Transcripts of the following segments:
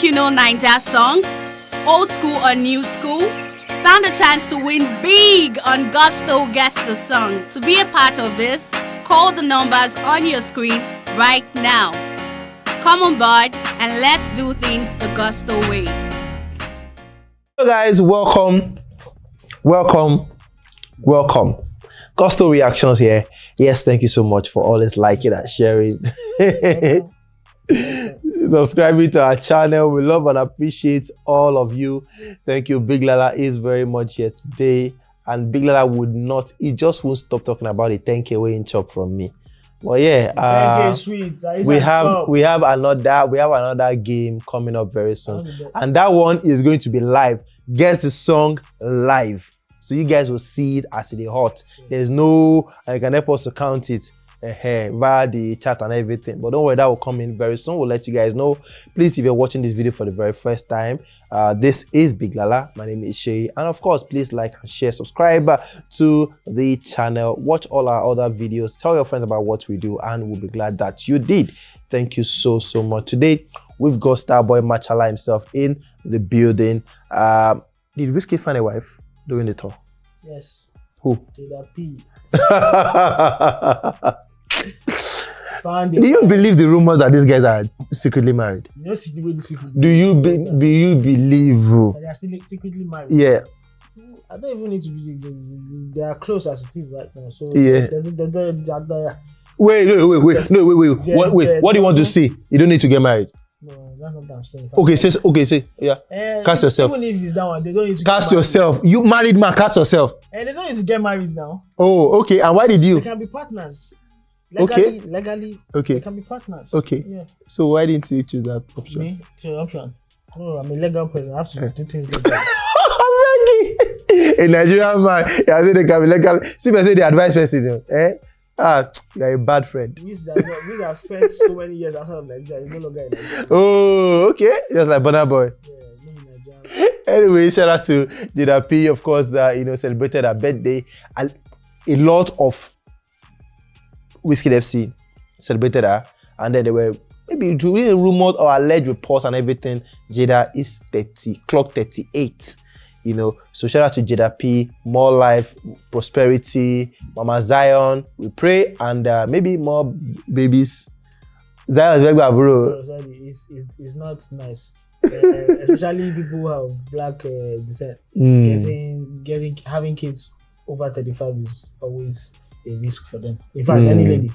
think you know Naija songs? Old school or new school? Stand a chance to win big on Gusto Guess the Song. To be a part of this, call the numbers on your screen right now. Come on board and let's do things the Gusto way. Hello guys, welcome. Gusto Reactions here. Yes, thank you so much for always liking and sharing. Subscribing to our channel. We love and appreciate all of you. Thank you. Big Lala is very much here today, and Big Lala would not, he just won't stop talking about the 10K weighing chop from me. Well, yeah, 10K sweet. we have another game coming up very soon, and that one is going to be live. Guess the song live, so you guys will see it as it is hot. There's no, I can help us to count it via the chat and everything, but don't worry, that will come in very soon. We'll let you guys know. Please, if you're watching this video for the very first time, this is Big Lala. My name is Shay, and of course, please like and share, subscribe to the channel, watch all our other videos, tell your friends about what we do, and we'll be glad that you did. Thank you so much. Today we've got Starboy Machala himself in the building. Did WIZKID find a wife during the tour? Yes. Who? Jada P. Do you believe the rumors that these guys are secretly married? You know, see the way these people Do you believe? they are still secretly married? Yeah. I don't even need to be. They are close as it is right now. So Yeah. Wait. Yeah, What do you want to say? You don't need to get married. No, that's not what I'm saying. Okay, say yeah. Cast yourself. Even if it's that one, they don't need to Cast yourself. You married man, cast yourself. And they don't need to get married now. Oh, okay. And why did They you? can be partners. Okay. Legally. Okay. They can be partners. Okay. Yeah. So why didn't you choose that option? Me? Choose option. No, I'm a legal person. I have to do things like that. A Nigerian man, I say they can be legal. See, I say the advice person, you're a bad friend. We have spent so many years outside of Nigeria. It's no longer in Nigeria. Oh, okay. Just like Burna Boy. Yeah, no Nigeria. Anyway, shout out to Jada P, of course, celebrated her birthday. And a lot of WIZKID FC celebrated her. And then there were maybe rumors or alleged reports and everything. Jada is 38. So shout out to Jada P, more life, prosperity, Mama Zion, we pray, and maybe more babies. Zion is very good, bro. It's not nice, especially people who have black descent. Having kids over 35 is always a risk for them. In fact, any lady.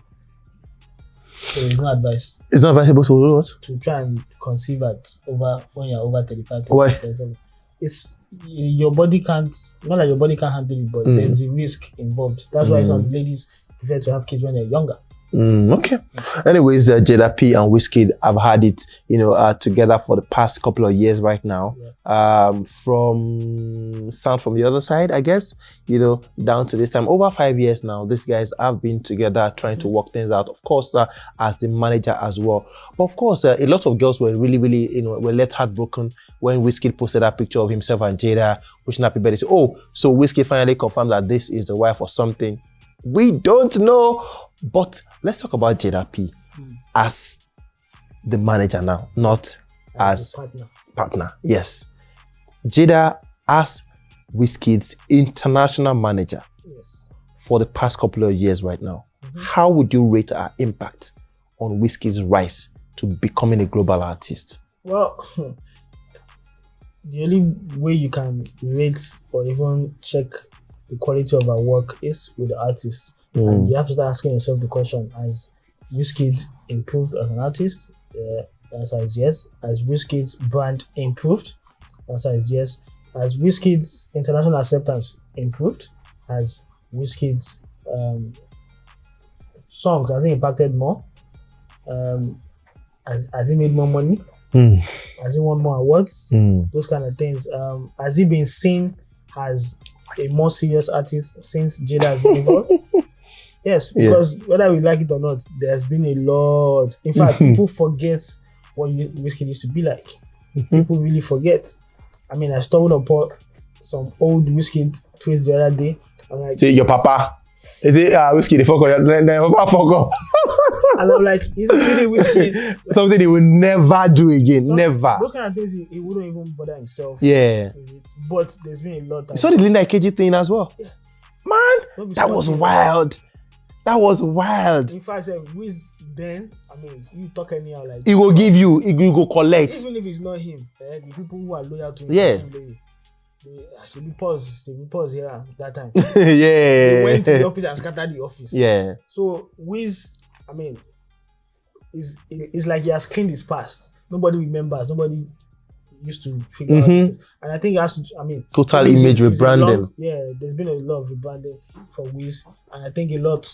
So it's not advised. It's not advisable to try and conceive when you're over 35. Why? 37. It's your body can't, not that your body can't handle it, but there's a risk involved. That's why some ladies prefer to have kids when they're younger. Okay. Anyways, Jada P and WIZKID have had it, together for the past couple of years right now. Yeah. From the other side, I guess, down to this time, over 5 years now, these guys have been together trying to work things out. Of course, as the manager as well. But of course, a lot of girls were really, were left heartbroken when WIZKID posted that picture of himself and Jada wishing happy birthday. So WIZKID finally confirmed that this is the wife or something. We don't know. But let's talk about Jada P as the manager now, not as partner. Yes. Jada as WIZKID's international manager for the past couple of years right now. How would you rate her impact on WIZKID's rise to becoming a global artist? Well, the only way you can rate or even check the quality of her work is with the artist. And you have to start asking yourself the question: has WIZKID improved as an artist? The answer is yes. Has WIZKID's brand improved? The answer is yes. Has WIZKID's international acceptance improved? Has WIZKID's songs, has it impacted more? Has he made more money? Has he won more awards? Those kind of things. Has he been seen as a more serious artist since Jada has been involved? Yes, because whether we like it or not, there's been a lot. In fact, people forget what WIZKID used to be like. People really forget. I mean, I stumbled upon some old WIZKID tweets the other day. I'm like, say your papa. Is it WIZKID? Papa fuck up. And I'm like, he's really WIZKID. Something he will never do again. Never. Those kind of things he wouldn't even bother himself. Yeah. With it. But there's been a lot. You saw the Linda Ikeji thing as well. Yeah. Man, that was wild. That was wild. In fact, WIZ then, I mean, you talk anyhow like. He will give you. He will go collect. Even if it's not him, the people who are loyal to him. Yeah. They should be paused here that time. Yeah. They went to the office and scattered the office. Yeah. So WIZ, I mean, it's like he has cleaned his past. Nobody remembers. Nobody used to figure out things. And I think it has to, I mean, total image rebranding. Yeah, there's been a lot of rebranding for WIZ, and I think a lot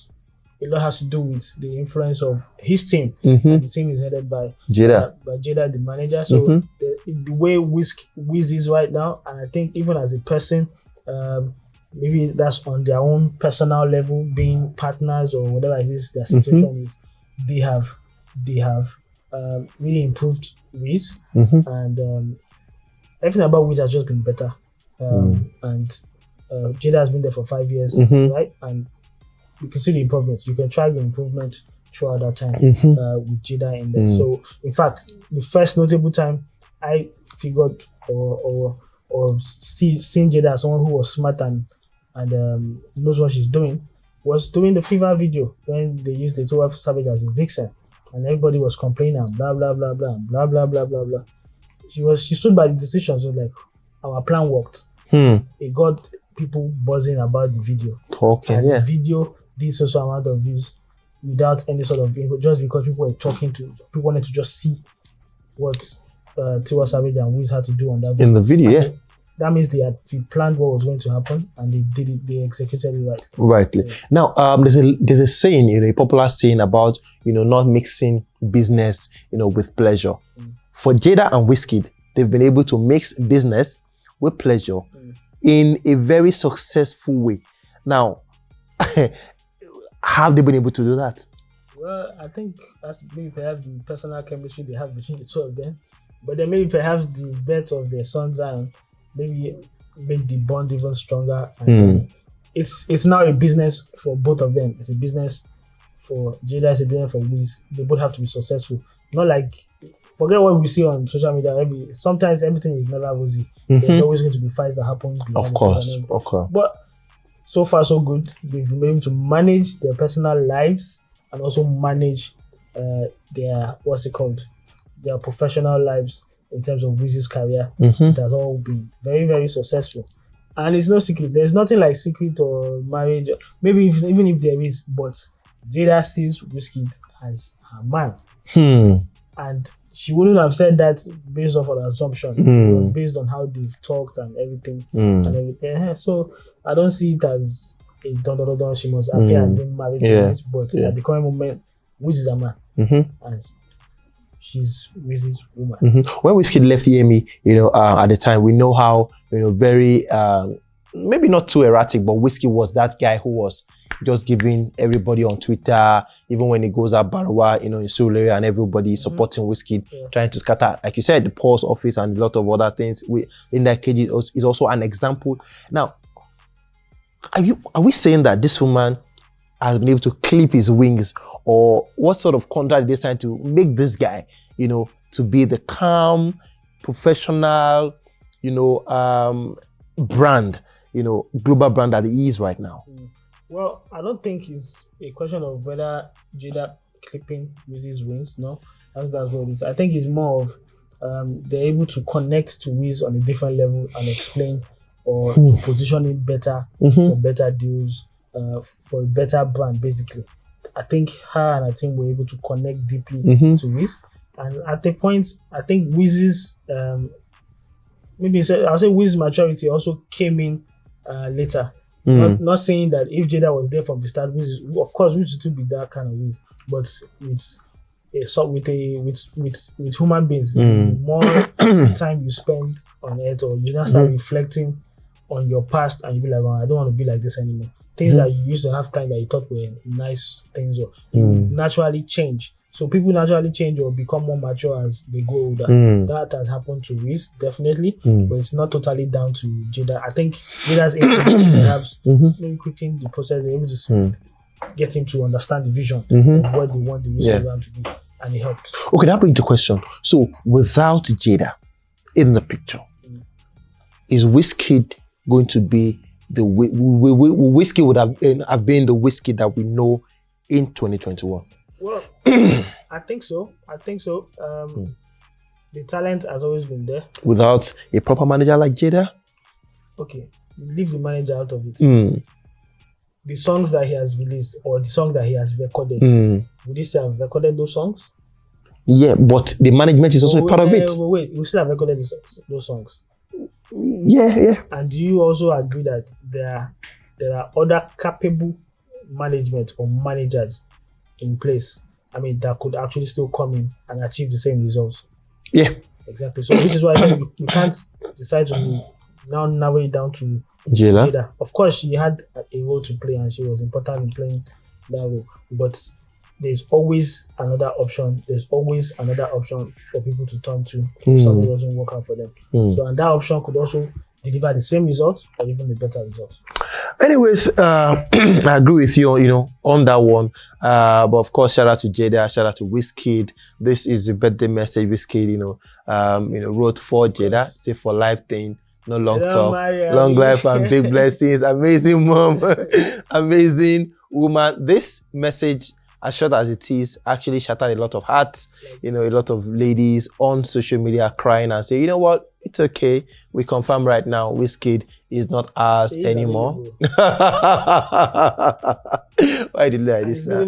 has to do with the influence of his team. And the team is headed by Jada. By Jada, the manager. So the way WIZ is right now, and I think even as a person, maybe that's on their own personal level, being partners or whatever it is their situation is, they have really improved WIZ, and everything about WIZ has just been better. And Jada has been there for 5 years, right? And you can see the improvements. You can track the improvement throughout that time with Jada in there. So, in fact, the first notable time I figured or seeing Jada as someone who was smart and knows what she's doing was doing the Fever video when they used the 12 Savage as a vixen, and everybody was complaining and blah blah blah blah blah blah blah blah blah. She stood by the decision. So like our plan worked. It got people buzzing about the video. The video did social amount of views without any sort of info, just because people wanted to just see what Tiwa Savage and WIZ had to do on that video. In the video, and that means they planned what was going to happen and they did it. They executed it right. Rightly. Yeah. Now, there's a saying, a popular saying about not mixing business, with pleasure. For Jada and WIZKID, they've been able to mix business with pleasure in a very successful way. Now, have they been able to do that? Well, I think that's maybe perhaps the personal chemistry they have between the two of them, but then maybe perhaps the birth of their son Zion maybe make the bond even stronger. And it's now a business for both of them. It's a business for Jada, it's a business for WIZ. They both have to be successful. Not like, forget what we see on social media. Sometimes everything is never rosy. There's always going to be fights that happen. Of course. But so far so good. They've been able to manage their personal lives and also manage their their professional lives in terms of WIZ's career. It has all been very, very successful. And it's no secret. There's nothing like secret or marriage. Maybe even if there is, but Jada sees WIZKID as her man. And she wouldn't have said that based off an assumption. It was based on how they've talked and everything. So I don't see it as a don. She must appear as being married to WIZ, but at the current moment, WIZ is a man. And she's WIZ's woman. When WIZKID left EME, at the time, we know how, very, maybe not too erratic, but WIZKID was that guy who was just giving everybody on Twitter, even when he goes out Barawa, in Surulere, and everybody supporting WIZKID, trying to scatter, like you said, the Pulse office and a lot of other things. Linda Ikeji is also an example. Now, are we saying that this woman has been able to clip his wings, or what sort of contract they signed to make this guy, to be the calm, professional, brand, global brand that he is right now? Well, I don't think it's a question of whether Jada clipping WIZ's wings. No, that's what it is. I think it's more of they're able to connect to WIZ on a different level and explain or to position it better for better deals, for a better brand, basically. I think her and her team were able to connect deeply to WIZ. And at the point, I think WIZ's, I'll say WIZ's maturity also came in later. Not saying that if Jada was there from the start, WIZ, of course, WIZ should be that kind of WIZ, but with human beings, the more time you spend on it, or you just start reflecting on your past, and you be like, I don't want to be like this anymore. Things that you used to have time that you thought were nice things, or you naturally change. So people naturally change or become more mature as they grow older. That has happened to WIZ, definitely, but it's not totally down to Jada. I think Jada's age perhaps maybe quickening the process. They're able to get him to understand the vision of what they want the WIZKID brand to be, and it helped. Okay, that brings the question. So without Jada in the picture, is WIZKID going to be the WIZKID would have been the WIZKID that we know in 2021? Well, I think so. The talent has always been there. Without a proper manager like Jada? Okay, leave the manager out of it. The songs that he has released or the song that he has recorded, would he still have recorded those songs? Yeah, but the management is also a part of it. Wait, we still have recorded those songs. Yeah. And do you also agree that there are other capable management or managers in place? I mean, that could actually still come in and achieve the same results. Yeah, exactly. So this is why I think we can't decide to now narrow it down to Jada. Of course, she had a role to play and she was important in playing that role. But there's always another option. There's always another option for people to turn to if something doesn't work out for them. So, and that option could also deliver the same results or even the better results. Anyways, I agree with you, on that one. But of course, shout out to Jada, shout out to WIZKID. This is the birthday message WIZKID, wrote for Jada. Say for life thing, no long talk, long life and big blessings. Amazing mom, amazing woman. This message, as short as it is, actually shattered a lot of hearts. A lot of ladies on social media crying and say, you know what? It's okay. We confirm right now, WIZKID is not ours anymore. Why did you like this now?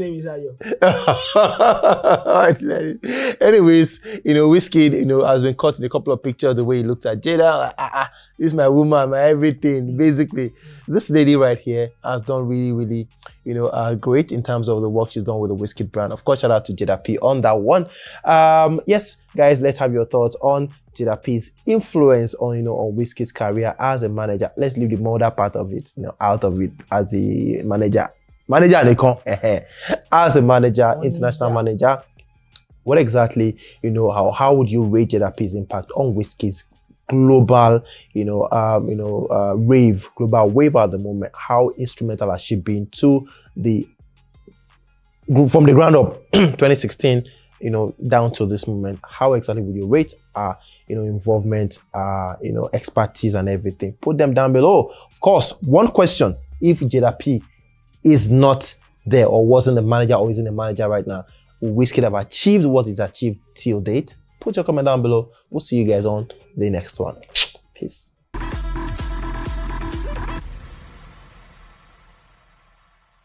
Anyways, WIZKID, has been caught in a couple of pictures the way he looked at Jada. Like, this is my woman, my everything. Basically, this lady right here has done really, really, great in terms of the work she's done with the WIZKID brand. Of course, shout out to Jada P on that one. Yes, guys, let's have your thoughts on Jada P's influence on WIZKID's career as a manager. Let's leave the model part of it, out of it as a manager. As a manager, international manager. What exactly, how would you rate Jada P's impact on WIZKID's global, global wave at the moment? How instrumental has she been to from the ground up, 2016, down to this moment? How exactly would you rate her, involvement, expertise and everything? Put them down below. Of course, one question: if Jada P is not there or wasn't a manager or isn't a manager right now, will WIZKID have achieved what is achieved till date? Put your comment down below. We'll see you guys on the next one. Peace.